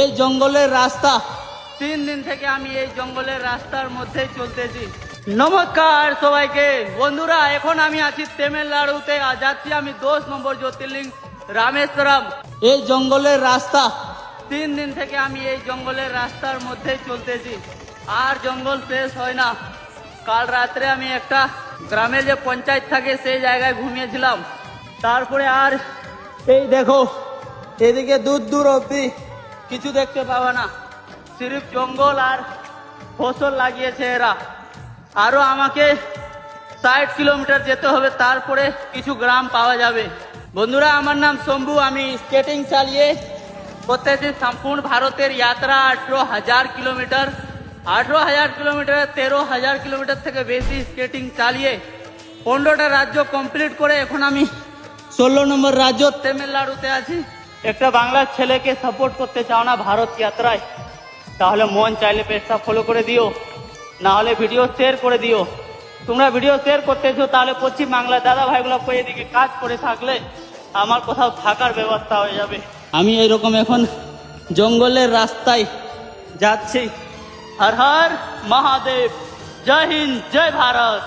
এই জঙ্গলের রাস্তা 3 দিন থেকে আমি এই জঙ্গলের রাস্তার মধ্যেই চলতেছি। নমস্কার সবাইকে বন্ধুরা, এখন আমি আছি তামিলনাড়ুতে, যাচ্ছি আমি 10 নম্বর জ্যোতির্লিঙ্গ রামেশ্বরম। এই জঙ্গলের রাস্তা 3 দিন থেকে আমি এই জঙ্গলের রাস্তার মধ্যেই চলতেছি, আর জঙ্গল শেষ হয় না। কাল রাত্রে আমি একটা গ্রামের যে পঞ্চায়েত থাকে সেই জায়গায় ঘুমিয়েছিলাম, তারপরে আর এই দেখো এদিকে দূর দূর অব্দি কিছু দেখতে পাওয়া না, সিরিফ জঙ্গল আর ফসল লাগিয়েছে এরা। আরো আমাকে 60 কিলোমিটার যেতে হবে, তারপরে কিছু গ্রাম পাওয়া যাবে। বন্ধুরা, আমার নাম শম্ভু, আমি স্কেটিং চালিয়ে করতেছি সম্পূর্ণ ভারতের যাত্রা 18,000 কিলোমিটার। 18,000 কিলোমিটার 13,000 কিলোমিটার থেকে বেশি স্কেটিং চালিয়ে 15টা রাজ্য কমপ্লিট করে এখন আমি 16 নম্বর রাজ্য তামিলনাড়ুতে আছি। একটা বাংলার ছেলেকে সাপোর্ট করতে চাও না ভারত যাত্রায়, তাহলে মন চাইলে পেজটা ফলো করে দিও, না হলে ভিডিও শেয়ার করে দিও। তোমরা ভিডিও শেয়ার করতেছো, তাহলে পশ্চিম বাংলার দাদা ভাইগুলো এদিকে কাজ করে থাকলে আমার কোথাও থাকার ব্যবস্থা হয়ে যাবে। আমি এইরকম এখন জঙ্গলের রাস্তায় যাচ্ছি। হর হর মহাদেব, জয় হিন্দ, জয় ভারত।